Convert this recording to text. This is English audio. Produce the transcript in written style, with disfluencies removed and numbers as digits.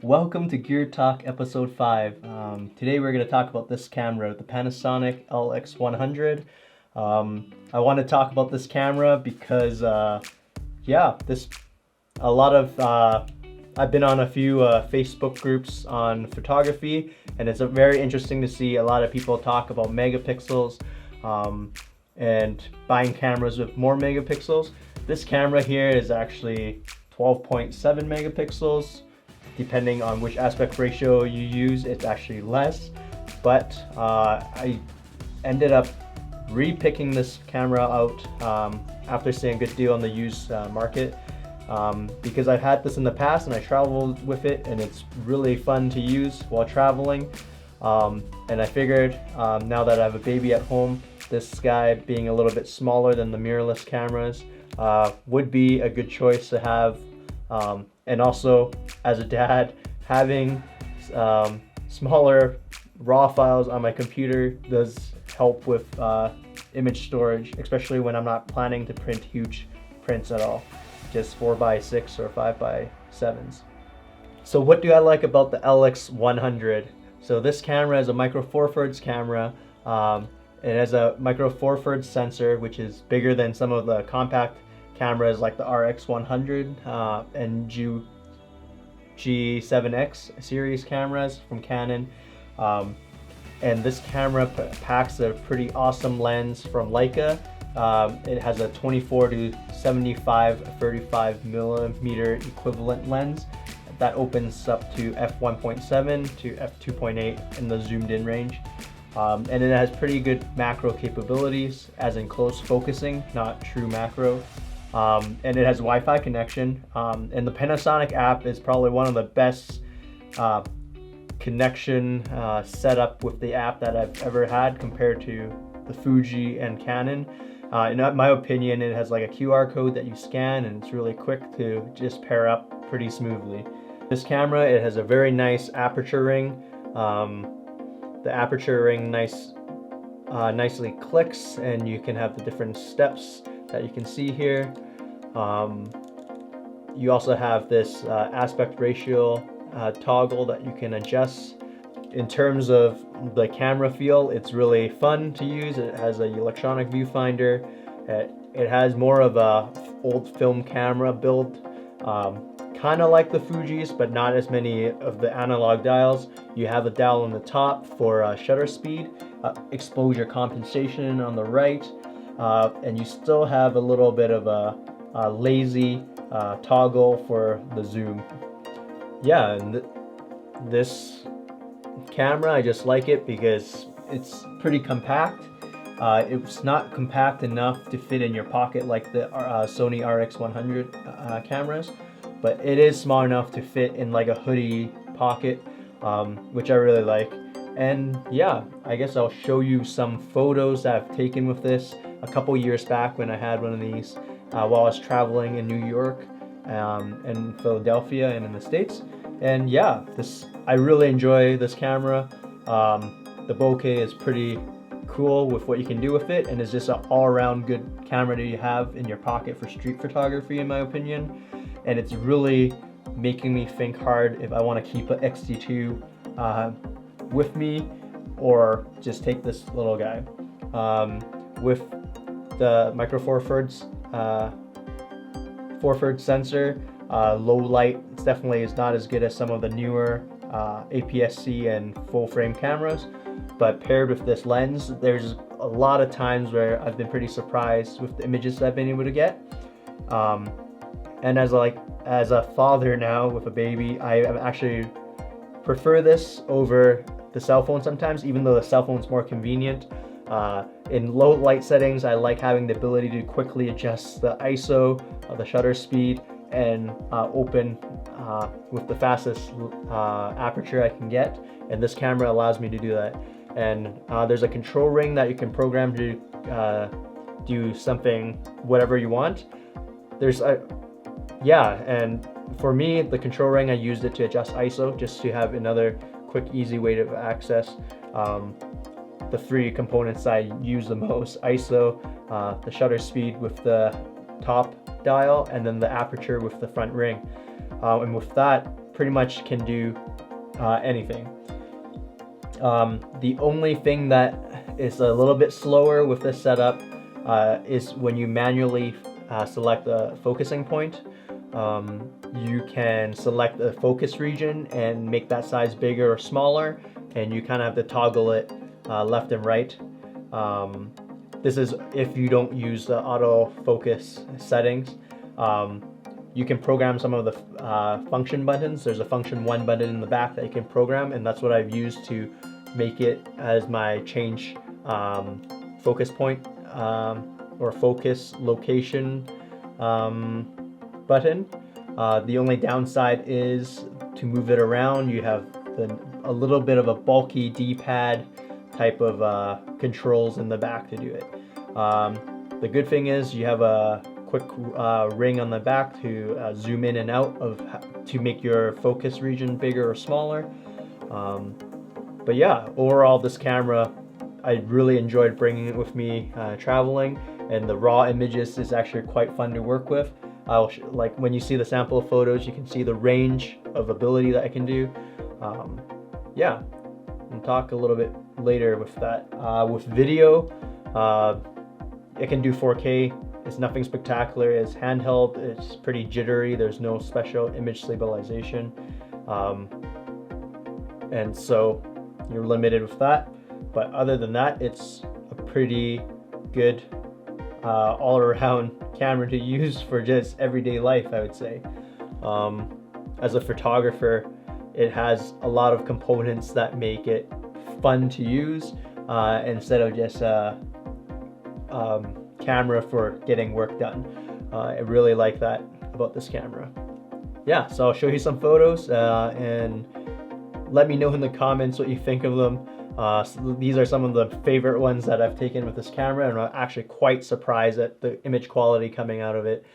Welcome to Gear Talk Episode 5. Today we're going to talk about this camera, the Panasonic LX100. I want to talk about this camera because, I've been on a few Facebook groups on photography, and it's very interesting to see a lot of people talk about megapixels and buying cameras with more megapixels. This camera here is actually 12.7 megapixels. Depending on which aspect ratio you use, it's actually less. But I ended up re-picking this camera out after seeing a good deal on the used market because I've had this in the past and I traveled with it, and it's really fun to use while traveling. And I figured now that I have a baby at home, this guy being a little bit smaller than the mirrorless cameras would be a good choice to have. And also, as a dad, having smaller raw files on my computer does help with image storage, especially when I'm not planning to print huge prints at all, just 4x6 or 5x7s. So what do I like about the LX100? So this camera is a micro four thirds camera. It has a micro four thirds sensor, which is bigger than some of the compact cameras like the RX100 and G7X series cameras from Canon. And this camera packs a pretty awesome lens from Leica. It has a 24 to 75 35 millimeter equivalent lens that opens up to f1.7 to f2.8 in the zoomed in range. And it has pretty good macro capabilities, as in close focusing, not true macro. And it has Wi-Fi connection, and the Panasonic app is probably one of the best connection setup with the app that I've ever had compared to the Fuji and Canon. In my opinion, it has like a QR code that you scan, and it's really quick to just pair up pretty smoothly. This camera, it has a very nice aperture ring. The aperture ring nicely clicks, and you can have the different steps that you can see here. You also have this aspect ratio toggle that you can adjust. In terms of the camera feel, it's really fun to use. It has an electronic viewfinder. It has more of a old film camera build, kind of like the Fuji's, but not as many of the analog dials. You have a dial on the top for shutter speed, exposure compensation on the right, and you still have a little bit of a lazy toggle for the zoom. Yeah, and this camera, I just like it because it's pretty compact. It's not compact enough to fit in your pocket like the Sony RX100 cameras, but it is small enough to fit in like a hoodie pocket, which I really like. And yeah, I guess I'll show you some photos that I've taken with this a couple years back when I had one of these while I was traveling in New York and Philadelphia and in the States. And yeah, I really enjoy this camera. The bokeh is pretty cool with what you can do with it, and it's just an all-around good camera to have in your pocket for street photography, in my opinion. And it's really making me think hard if I want to keep an X-T2 with me or just take this little guy. With the micro four thirds sensor, low light, it's definitely is not as good as some of the newer APS-C and full frame cameras, but paired with this lens, there's a lot of times where I've been pretty surprised with the images that I've been able to get. And as a father now with a baby, I actually prefer this over the cell phone sometimes, even though the cell phone's more convenient. In low light settings, I like having the ability to quickly adjust the ISO, the shutter speed, and open with the fastest aperture I can get. And this camera allows me to do that. And there's a control ring that you can program to do something, whatever you want. And for me, the control ring, I used it to adjust ISO, just to have another quick, easy way to access the three components I use the most: ISO, the shutter speed with the top dial, and then the aperture with the front ring. And with that, pretty much can do anything. The only thing that is a little bit slower with this setup is when you manually select a focusing point. You can select the focus region and make that size bigger or smaller, and you kind of have to toggle it left and right. This is if you don't use the autofocus settings. You can program some of the function buttons. There's a function 1 button in the back that you can program, and that's what I've used to make it as my change focus point or focus location button. The only downside is to move it around, you have a little bit of a bulky D-pad type of controls in the back to do it. The good thing is you have a quick ring on the back to zoom in and out to make your focus region bigger or smaller. But yeah, overall this camera, I really enjoyed bringing it with me traveling, and the raw images is actually quite fun to work with. Like when you see the sample photos, you can see the range of ability that I can do. Yeah, we'll talk a little bit later with that. With video, it can do 4K. It's nothing spectacular. It's handheld. It's pretty jittery. There's no special image stabilization, and so you're limited with that. But other than that, it's a pretty good all-around camera to use for just everyday life, I would say. As a photographer, it has a lot of components that make it fun to use instead of just a camera for getting work done. I really like that about this camera. Yeah, so I'll show you some photos and let me know in the comments what you think of them. So these are some of the favorite ones that I've taken with this camera, and I'm actually quite surprised at the image quality coming out of it.